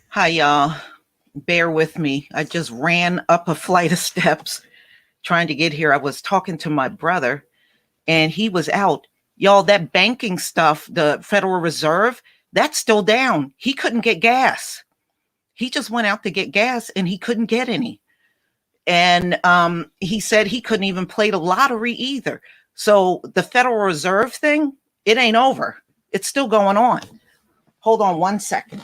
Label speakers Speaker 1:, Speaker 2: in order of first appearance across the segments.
Speaker 1: Hi, y'all. Bear with me. I just ran up a flight of steps trying to get here. I was talking to my brother and he was out. Y'all, that banking stuff, the Federal Reserve, that's still down. He couldn't get gas. He just went out to get gas and he couldn't get any. And he said he couldn't even play the lottery either. So the Federal Reserve thing, it ain't over. It's still going on. Hold on one second.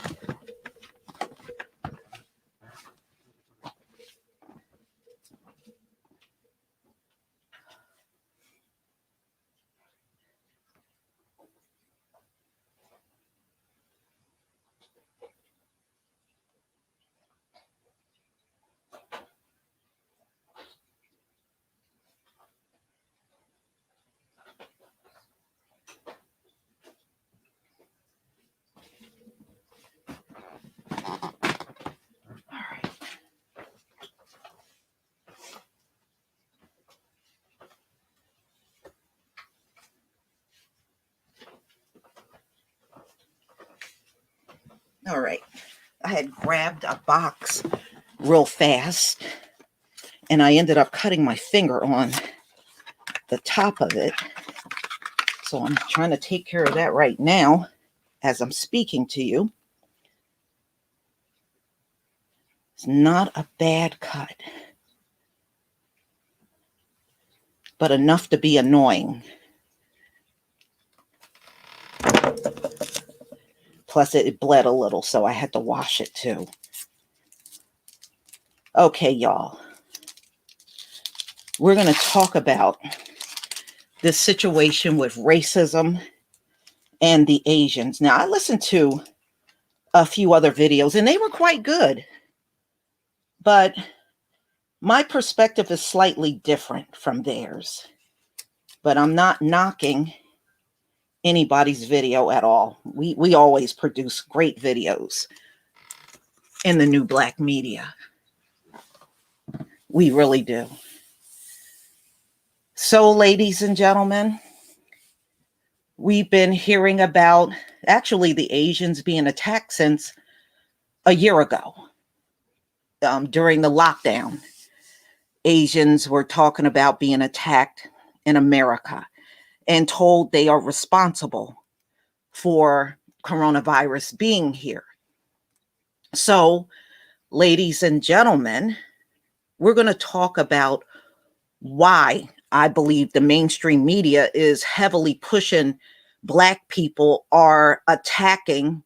Speaker 1: All right. I had grabbed a box real fast and I ended up cutting my finger on the top of it. So I'm trying to take care of that right now as I'm speaking to you. It's not a bad cut, but enough to be annoying. Plus it bled a little, so I had to wash it too. Okay, y'all. We're going to talk about this situation with racism and the Asians. Now, I listened to a few other videos and they were quite good, but my perspective is slightly different from theirs. But I'm not knocking anybody's video at all. We always produce great videos in the new Black media. We really do. So, ladies and gentlemen, we've been hearing about actually the Asians being attacked since a year ago. During the lockdown, Asians were talking about being attacked in America and told they are responsible for coronavirus being here. So, ladies and gentlemen, we're going to talk about why I believe the mainstream media is heavily pushing Black people are attacking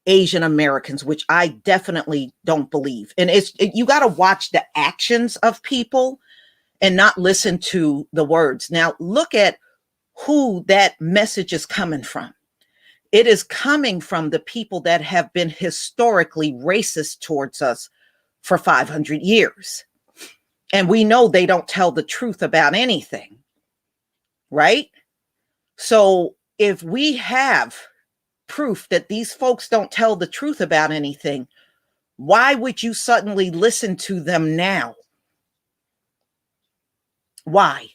Speaker 1: Asian Americans, which I definitely don't believe. And you got to watch the actions of people and not listen to the words. Now, look at who that message is coming from. It is coming from the people that have been historically racist towards us for 500 years. And we know they don't tell the truth about anything, right? So if we have proof that these folks don't tell the truth about anything, why would you suddenly listen to them now? Why?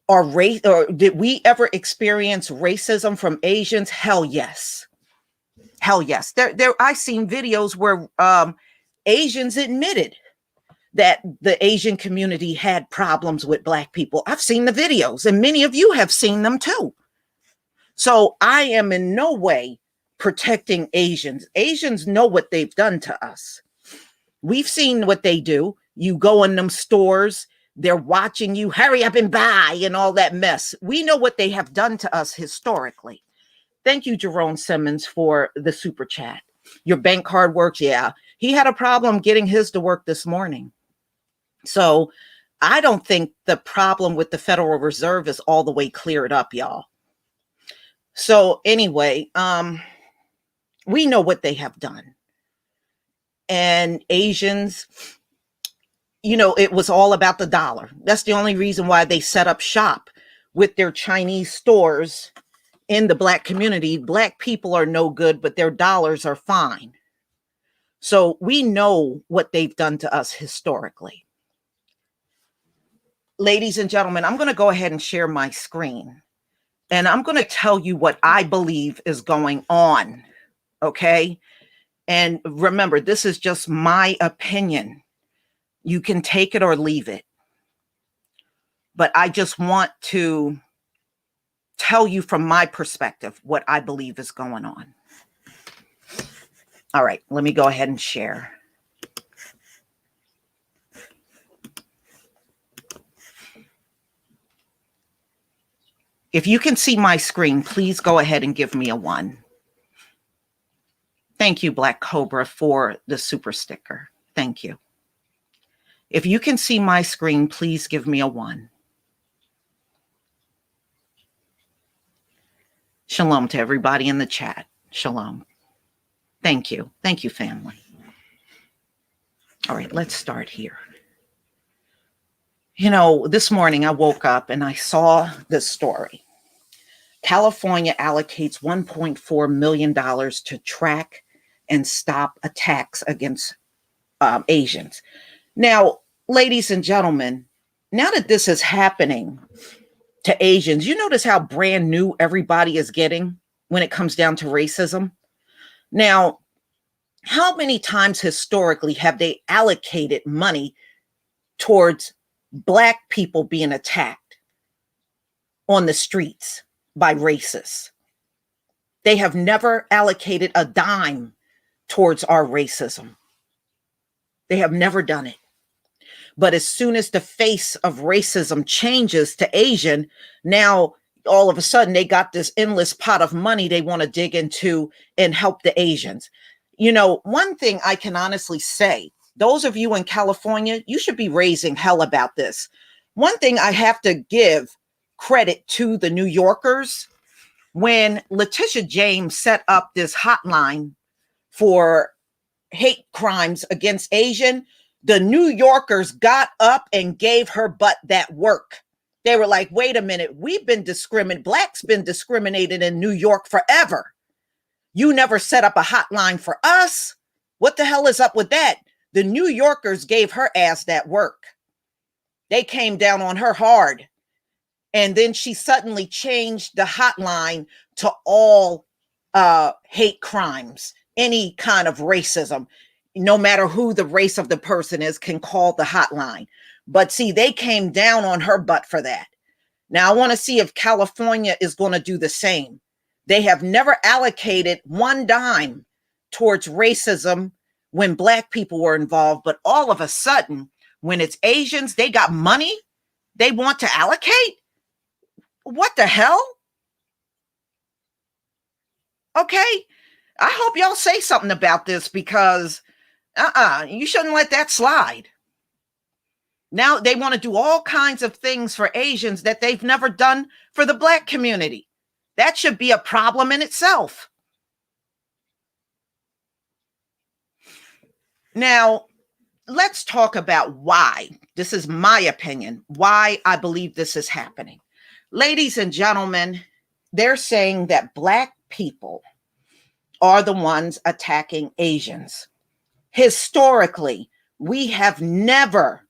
Speaker 1: Or did we ever experience racism from Asians? Hell yes. Hell yes. I've seen videos where Asians admitted that the Asian community had problems with Black people. I've seen the videos, and many of you have seen them too. So I am in no way protecting Asians. Asians know what they've done to us. We've seen what they do. You go in them stores, they're watching you, hurry up and buy, and all that mess. We know what they have done to us historically. Thank you, Jerome Simmons, for the super chat. Your bank card works? Yeah. He had a problem getting his to work this morning. So I don't think the problem with the Federal Reserve is all the way cleared up, y'all. So anyway, we know what they have done. And Asians, it was all about the dollar. That's the only reason why they set up shop with their Chinese stores in the Black community. Black people are no good, but their dollars are fine. So we know what they've done to us historically. Ladies and gentlemen, I'm going to go ahead and share my screen. And I'm going to tell you what I believe is going on. Okay. And remember, this is just my opinion. You can take it or leave it. But I just want to tell you from my perspective what I believe is going on. All right, let me go ahead and share. If you can see my screen, please go ahead and give me a 1. Thank you, Black Cobra, for the super sticker. Thank you. If you can see my screen, please give me a 1. Shalom to everybody in the chat. Shalom. Thank you. Thank you, family. All right, let's start here. You know, this morning I woke up and I saw this story. California allocates $1.4 million to track and stop attacks against Asians. Now, ladies and gentlemen, now that this is happening to Asians, you notice how brand new everybody is getting when it comes down to racism? Now, how many times historically have they allocated money towards Black people being attacked on the streets by racists? They have never allocated a dime towards our racism. They have never done it. But as soon as the face of racism changes to Asian, now all of a sudden they got this endless pot of money they want to dig into and help the Asians. You know, one thing I can honestly say, those of you in California, you should be raising hell about this. One thing I have to give credit to the New Yorkers, when Letitia James set up this hotline for hate crimes against Asian, the New Yorkers got up and gave her butt that work. They were like, wait a minute, we've been discriminated. Blacks been discriminated in New York forever. You never set up a hotline for us. What the hell is up with that? The New Yorkers gave her ass that work. They came down on her hard. And then she suddenly changed the hotline to all hate crimes, any kind of racism. No matter who the race of the person is, can call the hotline. But see, they came down on her butt for that. Now, I want to see if California is going to do the same. They have never allocated one dime towards racism when Black people were involved. But all of a sudden, when it's Asians, they got money they want to allocate? What the hell? Okay, I hope y'all say something about this, because you shouldn't let that slide. Now they want to do all kinds of things for Asians that they've never done for the Black community. That should be a problem in itself. Now, let's talk about why. This is my opinion, why I believe this is happening. Ladies and gentlemen, they're saying that Black people are the ones attacking Asians. Historically, we have never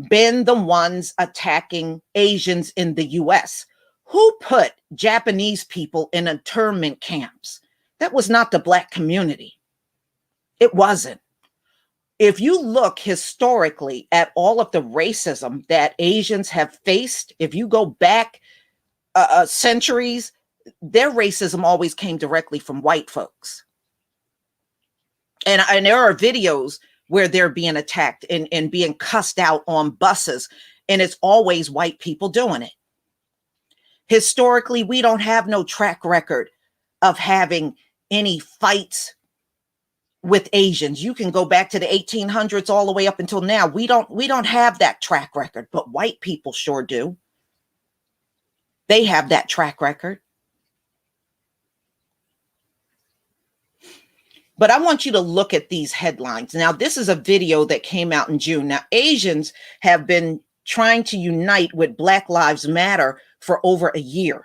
Speaker 1: been the ones attacking Asians in the US. Who put Japanese people in internment camps? That was not the Black community. It wasn't. If you look historically at all of the racism that Asians have faced, if you go back centuries, their racism always came directly from white folks. And there are videos where they're being attacked and being cussed out on buses, and it's always white people doing it. Historically, we don't have no track record of having any fights with Asians. You can go back to the 1800s all the way up until now. We don't have that track record, but white people sure do. They have that track record. But I want you to look at these headlines. Now, this is a video that came out in June. Now, Asians have been trying to unite with Black Lives Matter for over a year.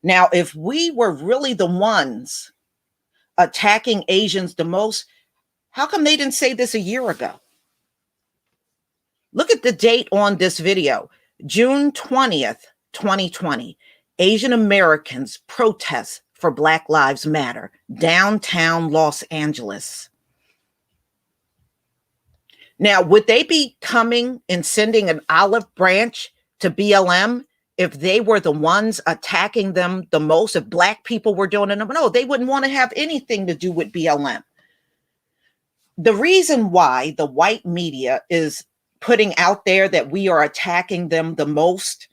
Speaker 1: Now, if we were really the ones attacking Asians the most, how come they didn't say this a year ago? Look at the date on this video, June 20th, 2020. Asian Americans protest for Black Lives Matter, downtown Los Angeles. Now, would they be coming and sending an olive branch to BLM if they were the ones attacking them the most? If Black people were doing it? No, they wouldn't want to have anything to do with BLM. The reason why the white media is putting out there that we are attacking them the most,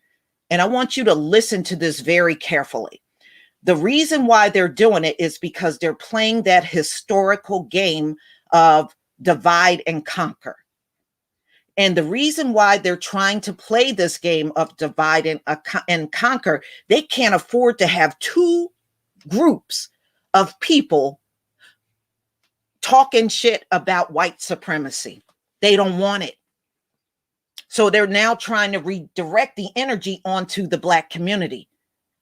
Speaker 1: and I want you to listen to this very carefully. The reason why they're doing it is because they're playing that historical game of divide and conquer. And the reason why they're trying to play this game of divide and conquer, they can't afford to have two groups of people talking shit about white supremacy. They don't want it. So they're now trying to redirect the energy onto the Black community.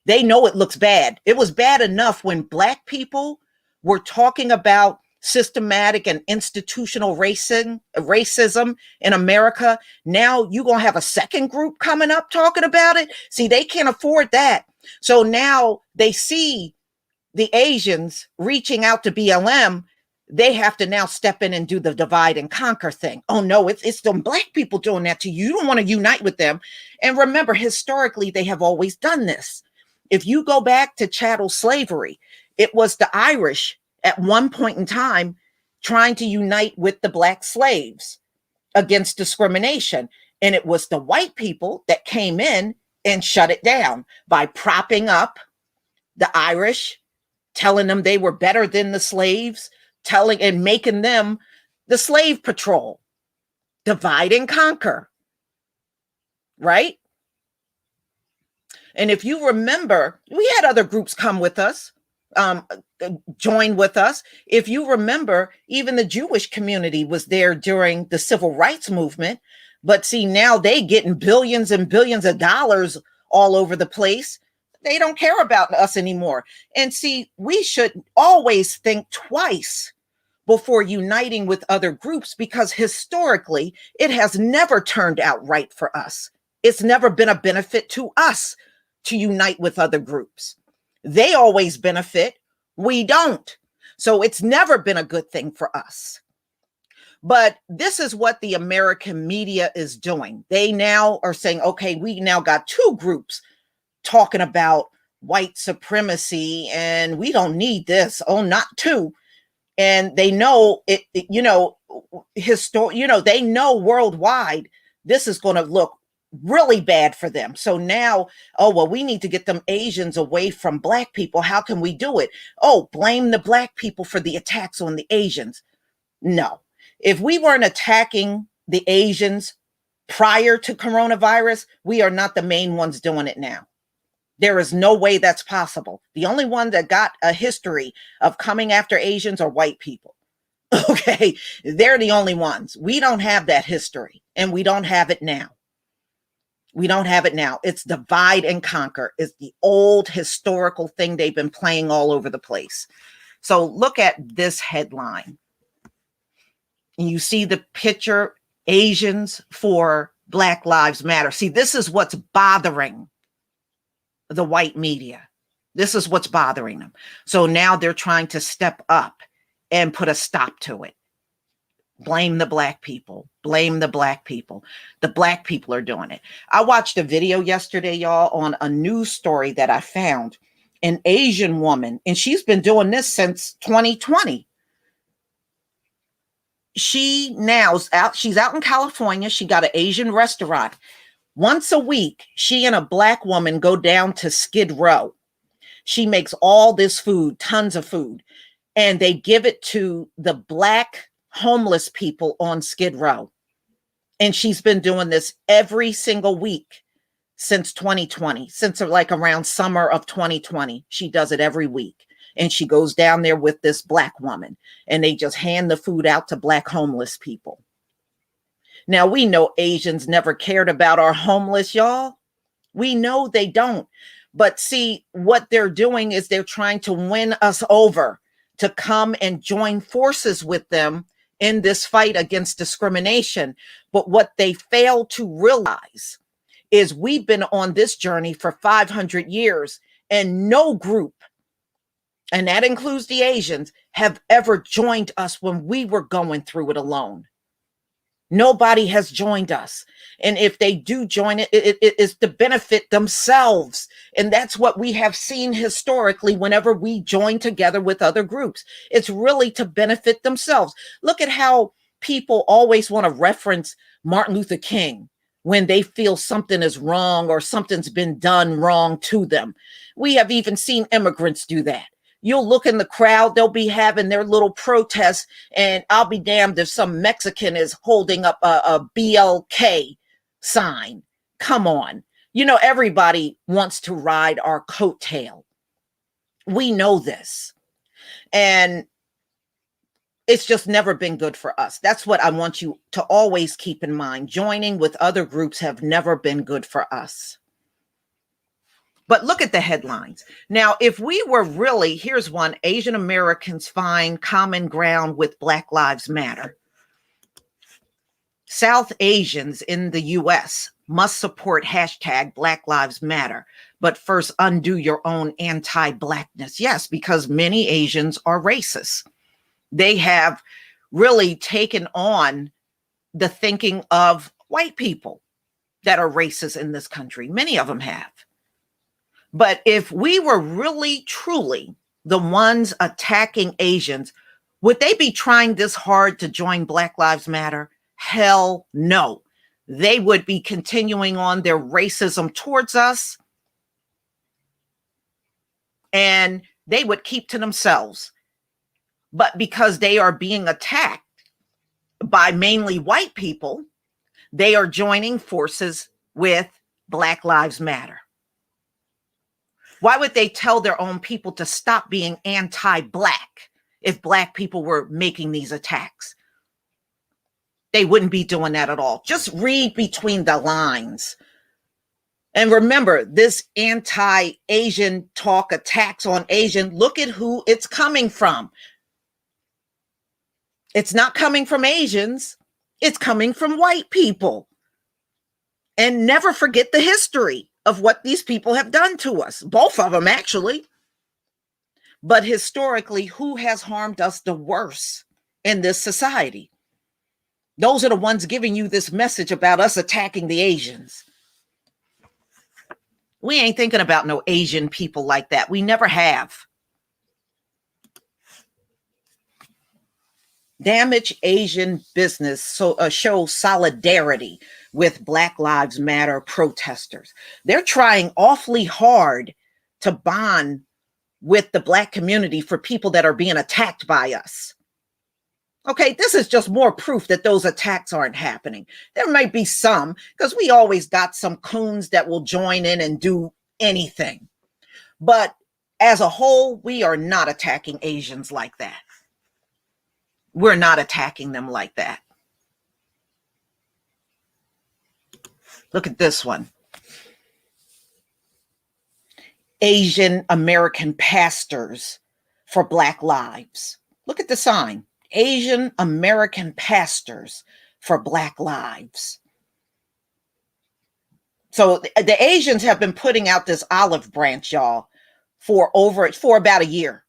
Speaker 1: They know it looks bad. It was bad enough when Black people were talking about systematic and institutional racism in America. Now you're going to have a second group coming up talking about it. See, they can't afford that. So now they see the Asians reaching out to BLM. They have to now step in and do the divide and conquer thing. Oh no, it's them Black people doing that to you. You don't want to unite with them. And remember, historically, they have always done this. If you go back to chattel slavery, it was the Irish at one point in time trying to unite with the Black slaves against discrimination. And it was the white people that came in and shut it down by propping up the Irish, telling them they were better than the slaves, telling and making them the slave patrol. Divide and conquer, right? And if you remember, we had other groups come with us, join with us. If you remember, even the Jewish community was there during the civil rights movement. But see, now they getting billions and billions of dollars all over the place. They don't care about us anymore. And see, we should always think twice before uniting with other groups, because historically, it has never turned out right for us. It's never been a benefit to us to unite with other groups. They always benefit. We don't. So it's never been a good thing for us. But this is what the American media is doing. They now are saying, okay, we now got two groups talking about white supremacy and we don't need this. Oh, not two. And they know it, they know worldwide this is going to look really bad for them. So now, oh, well, we need to get them Asians away from Black people. How can we do it? Oh, blame the Black people for the attacks on the Asians. No, if we weren't attacking the Asians prior to coronavirus, we are not the main ones doing it now. There is no way that's possible. The only one that got a history of coming after Asians are white people. Okay, they're the only ones. We don't have that history, and we don't have it now. We don't have it now. It's divide and conquer. It's the old historical thing they've been playing all over the place. So look at this headline. And you see the picture, Asians for Black Lives Matter. See, this is what's bothering the white media. This is what's bothering them. So now they're trying to step up and put a stop to it. Blame the Black people. Blame the Black people. The Black people are doing it. I watched a video yesterday, y'all, on a news story that I found. An Asian woman, and she's been doing this since 2020. She's out in California. She got an Asian restaurant. Once a week, she and a Black woman go down to Skid Row. She makes all this food, tons of food, and they give it to the Black homeless people on Skid Row. And she's been doing this every single week since 2020, since like around summer of 2020. She does it every week. And she goes down there with this Black woman, and they just hand the food out to Black homeless people. Now, we know Asians never cared about our homeless, y'all. We know they don't. But see, what they're doing is they're trying to win us over to come and join forces with them in this fight against discrimination. But what they fail to realize is we've been on this journey for 500 years, and no group, and that includes the Asians, have ever joined us when we were going through it alone. Nobody has joined us. And if they do join it, it is to benefit themselves. And that's what we have seen historically whenever we join together with other groups. It's really to benefit themselves. Look at how people always want to reference Martin Luther King when they feel something is wrong or something's been done wrong to them. We have even seen immigrants do that. You'll look in the crowd, they'll be having their little protests, and I'll be damned if some Mexican is holding up a BLK sign. Come on. You know, everybody wants to ride our coattail. We know this. And it's just never been good for us. That's what I want you to always keep in mind. Joining with other groups have never been good for us. But look at the headlines. Now, if we were really, here's one, Asian Americans find common ground with Black Lives Matter. South Asians in the US must support hashtag Black Lives Matter, but first undo your own anti-Blackness. Yes, because many Asians are racist. They have really taken on the thinking of white people that are racist in this country. Many of them have. But if we were really, truly the ones attacking Asians, would they be trying this hard to join Black Lives Matter? Hell no. They would be continuing on their racism towards us, and they would keep to themselves. But because they are being attacked by mainly white people, they are joining forces with Black Lives Matter. Why would they tell their own people to stop being anti-Black if Black people were making these attacks? They wouldn't be doing that at all. Just read between the lines. And remember, this anti-Asian talk, attacks on Asian, look at who it's coming from. It's not coming from Asians. It's coming from white people. And never forget the history of what these people have done to us. Both of them, actually. But historically, who has harmed us the worst in this society? Those are the ones giving you this message about us attacking the Asians. We ain't thinking about no Asian people like that. We never have. Damage Asian business shows solidarity with Black Lives Matter protesters. They're trying awfully hard to bond with the Black community for people that are being attacked by us. Okay, this is just more proof that those attacks aren't happening. There might be some, because we always got some coons that will join in and do anything. But as a whole, we are not attacking Asians like that. We're not attacking them like that. Look at this one. Asian American pastors for Black Lives. Look at the sign. Asian American pastors for Black Lives. So the Asians have been putting out this olive branch, y'all, for about a year.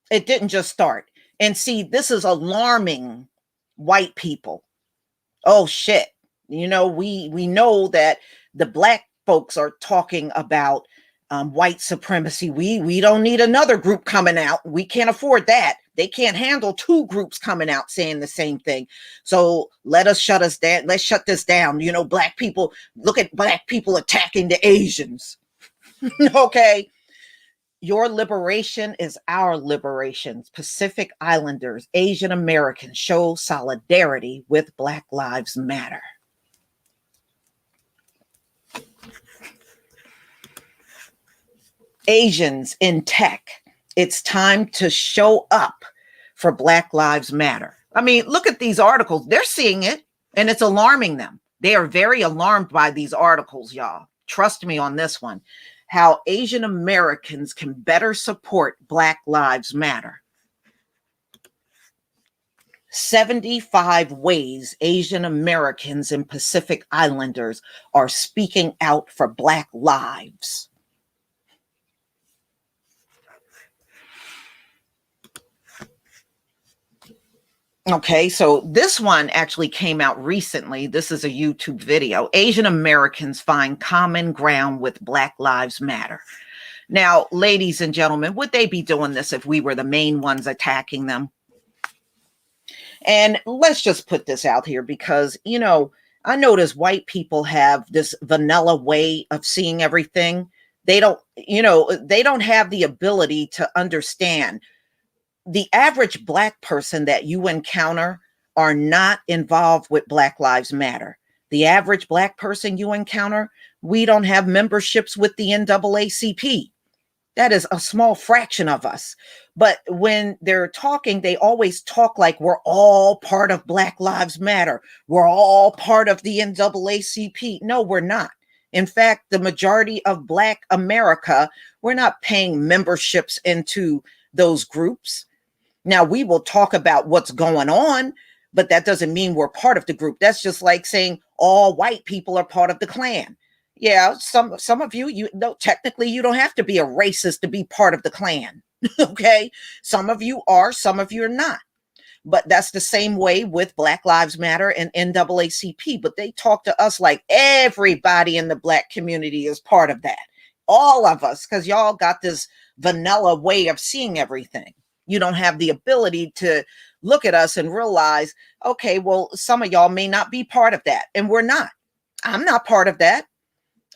Speaker 1: It didn't just start. And see, this is alarming white people. Oh shit. You know, we know that the Black folks are talking about white supremacy. We don't need another group coming out. We can't afford that. They can't handle two groups coming out saying the same thing. So let us shut us down. Let's shut this down. You know, Black people, look at Black people attacking the Asians. Okay. Your liberation is our liberation. Pacific Islanders, Asian Americans show solidarity with Black Lives Matter. Asians in tech, it's time to show up for Black Lives Matter. I mean, look at these articles. They're seeing it, and it's alarming them. They are very alarmed by these articles, y'all. Trust me on this one. How Asian Americans can better support Black Lives Matter. 75 ways Asian Americans and Pacific Islanders are speaking out for Black lives. Okay, so this one actually came out recently. This is a YouTube video. Asian Americans find common ground with Black Lives Matter. Now, ladies and gentlemen, would they be doing this if we were the main ones attacking them? And let's just put this out here because, I notice white people have this vanilla way of seeing everything. They don't have the ability to understand. The average Black person that you encounter are not involved with Black Lives Matter. The average Black person you encounter, we don't have memberships with the NAACP. That is a small fraction of us. But when they're talking, they always talk like we're all part of Black Lives Matter. We're all part of the NAACP. No, we're not. In fact, the majority of Black America, we're not paying memberships into those groups. Now, we will talk about what's going on, but that doesn't mean we're part of the group. That's just like saying all white people are part of the Klan. Yeah, some of you know, technically you don't have to be a racist to be part of the Klan. Okay, some of you are, some of you are not. But that's the same way with Black Lives Matter and NAACP. But they talk to us like everybody in the Black community is part of that. All of us, because y'all got this vanilla way of seeing everything. You don't have the ability to look at us and realize, okay, well, some of y'all may not be part of that. And we're not. I'm not part of that.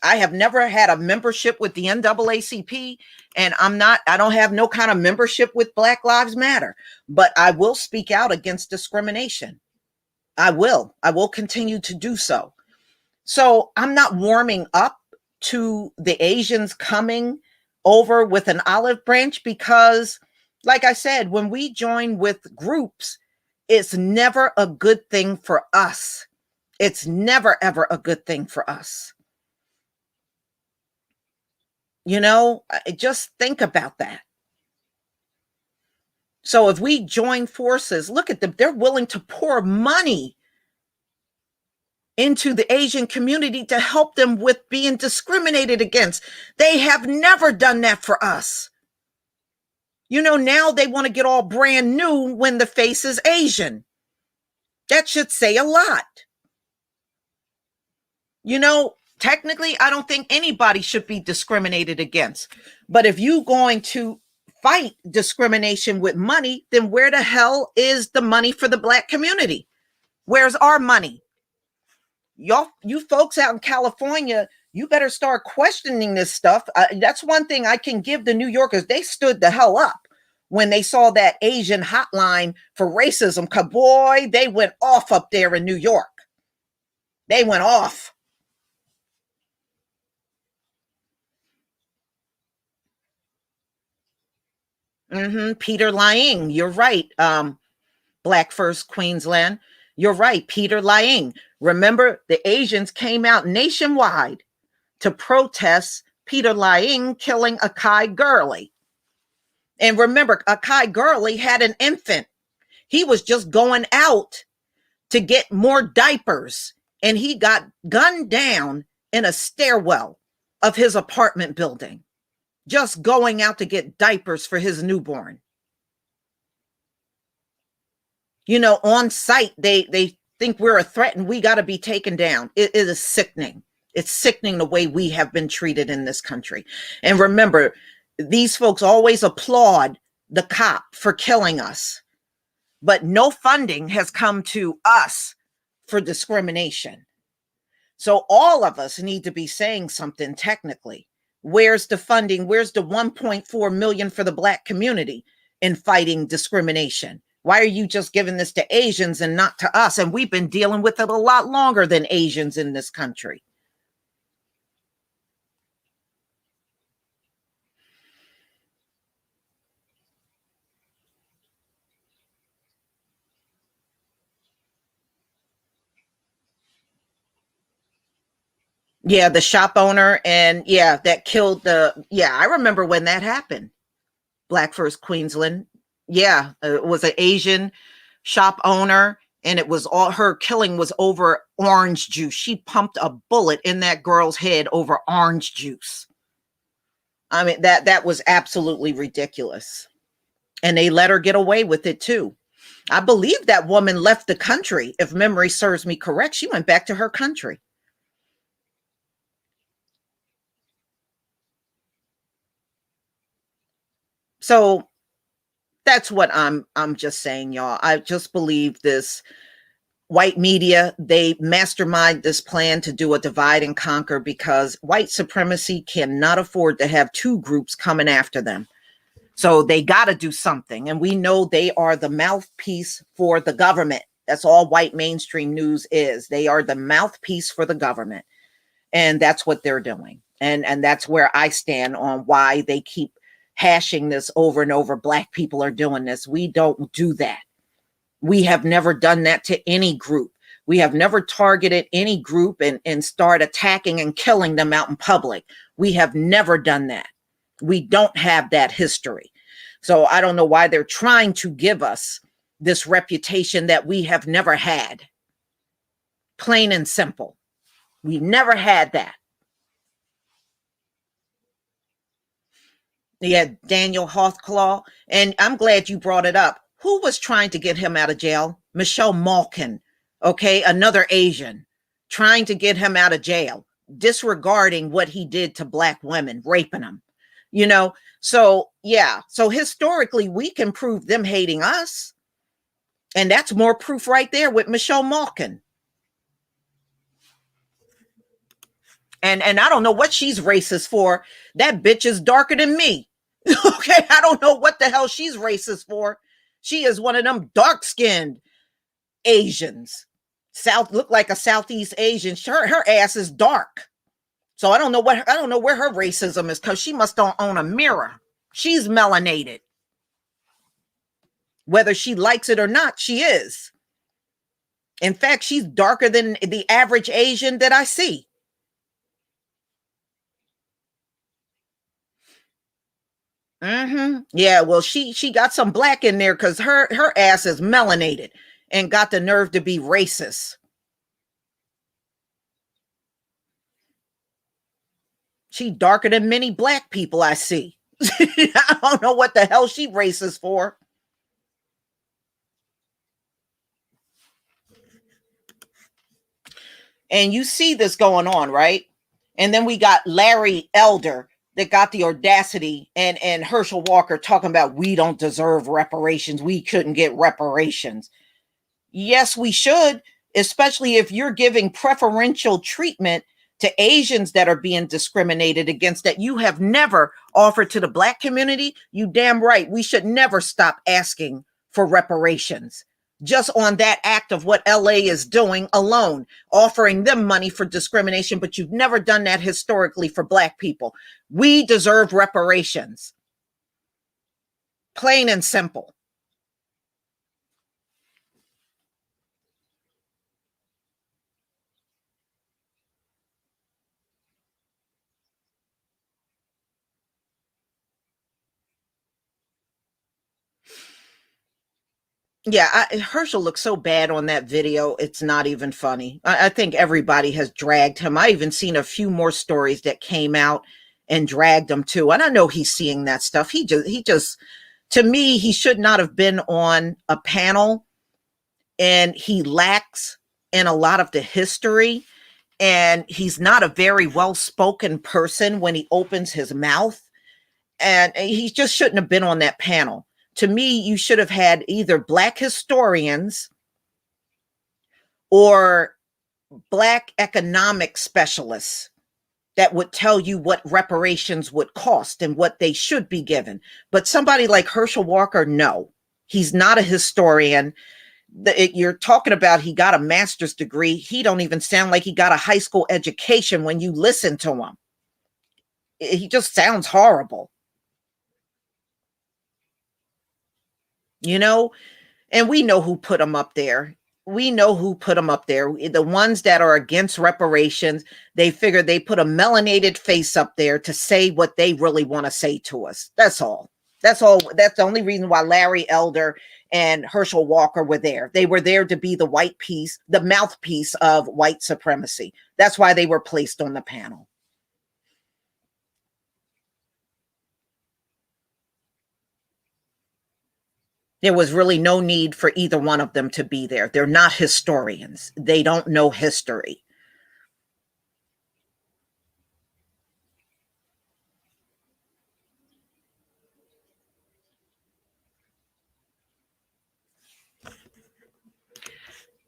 Speaker 1: I have never had a membership with the NAACP, and I don't have no kind of membership with Black Lives Matter, but I will speak out against discrimination. I will continue to do so. So I'm not warming up to the Asians coming over with an olive branch because, like I said, when we join with groups, it's never a good thing for us. It's never, ever a good thing for us. Just think about that. So if we join forces, look at them, they're willing to pour money into the Asian community to help them with being discriminated against. They have never done that for us. Now they want to get all brand new when the face is Asian. That should say a lot. Technically, I don't think anybody should be discriminated against. But if you're going to fight discrimination with money, then where the hell is the money for the Black community? Where's our money? You folks out in California, you better start questioning this stuff. That's one thing I can give the New Yorkers. They stood the hell up when they saw that Asian hotline for racism. 'Cause boy, they went off up there in New York. They went off. Peter Lying, you're right. Black First Queensland, you're right. Peter Lying. Remember, the Asians came out nationwide to protest Peter Lying killing Akai Gurley. And remember, Akai Gurley had an infant. He was just going out to get more diapers, and he got gunned down in a stairwell of his apartment building. Just going out to get diapers for his newborn. On site, they think we're a threat and we got to be taken down. It is sickening. It's sickening the way we have been treated in this country. And remember, these folks always applaud the cop for killing us, but no funding has come to us for discrimination. So all of us need to be saying something technically. Where's the funding? Where's the 1.4 million for the Black community in fighting discrimination? Why are you just giving this to Asians and not to us? And we've been dealing with it a lot longer than Asians in this country. Yeah, the shop owner, and that killed I remember when that happened. Black First Queensland. Yeah, it was an Asian shop owner, and it was all her killing was over orange juice. She pumped a bullet in that girl's head over orange juice. I mean, that was absolutely ridiculous. And they let her get away with it too. I believe that woman left the country. If memory serves me correct, she went back to her country. So that's what I'm just saying, y'all. I just believe this white media, they mastermind this plan to do a divide and conquer, because white supremacy cannot afford to have two groups coming after them. So they got to do something. And we know they are the mouthpiece for the government. That's all white mainstream news is. They are the mouthpiece for the government. And that's what they're doing. And that's where I stand on why they keep hashing this over and over. Black people are doing this. We don't do that. We have never done that to any group. We have never targeted any group and start attacking and killing them out in public. We have never done that. We don't have that history. So I don't know why they're trying to give us this reputation that we have never had. Plain and simple. We never had that. Yeah, Daniel Hawthclaw. And I'm glad you brought it up. Who was trying to get him out of jail? Michelle Malkin, okay, another Asian, trying to get him out of jail, disregarding what he did to Black women, raping them, you know? So, yeah, so historically, we can prove them hating us. And that's more proof right there with Michelle Malkin. And I don't know what she's racist for. That bitch is darker than me. Okay, I don't know what the hell she's racist for. She is one of them dark-skinned Asians. Look like a Southeast Asian. Her ass is dark. So I don't know where her racism is, because she must don't own a mirror. She's melanated. Whether she likes it or not, she is. In fact, she's darker than the average Asian that I see. Yeah, well, she got some black in there, because her ass is melanated and got the nerve to be racist. She darker than many black people I see. I don't know what the hell she racist for. And you see this going on, right? And then we got Larry Elder that got the audacity, and Herschel Walker talking about we don't deserve reparations. We shouldn't get reparations. Yes, we should, especially if you're giving preferential treatment to Asians that are being discriminated against that you have never offered to the Black community. You damn right. We should never stop asking for reparations. Just on that act of what LA is doing alone, offering them money for discrimination, but you've never done that historically for Black people. We deserve reparations. Plain and simple. Yeah, Herschel looks so bad on that video. It's not even funny. I think everybody has dragged him. I even seen a few more stories that came out and dragged him too. And I know he's seeing that stuff. He just, to me, he should not have been on a panel, and he lacks in a lot of the history. And he's not a very well-spoken person when he opens his mouth. And he just shouldn't have been on that panel. To me, you should have had either Black historians or Black economic specialists that would tell you what reparations would cost and what they should be given. But somebody like Herschel Walker, no, he's not a historian. You're talking about he got a master's degree. He don't even sound like he got a high school education when you listen to him. He just sounds horrible, you know? And we know who put him up there. We know who put them up there. The ones that are against reparations, they figure they put a melanated face up there to say what they really want to say to us. That's all. That's all. That's the only reason why Larry Elder and Herschel Walker were there. They were there to be the white piece, the mouthpiece of white supremacy. That's why they were placed on the panel. There was really no need for either one of them to be there. They're not historians. They don't know history.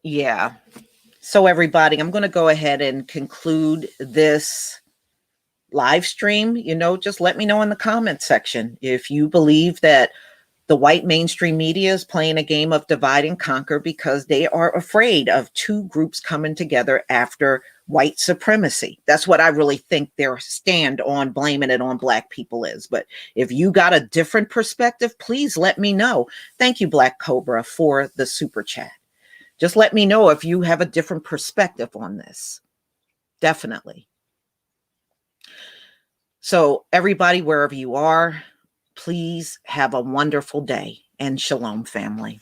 Speaker 1: Yeah. So everybody, I'm going to go ahead and conclude this live stream. Just let me know in the comment section if you believe that the white mainstream media is playing a game of divide and conquer because they are afraid of two groups coming together after white supremacy. That's what I really think their stand on blaming it on Black people is. But if you got a different perspective, please let me know. Thank you, Black Cobra, for the super chat. Just let me know if you have a different perspective on this. Definitely. So everybody, wherever you are, please have a wonderful day, and shalom, family.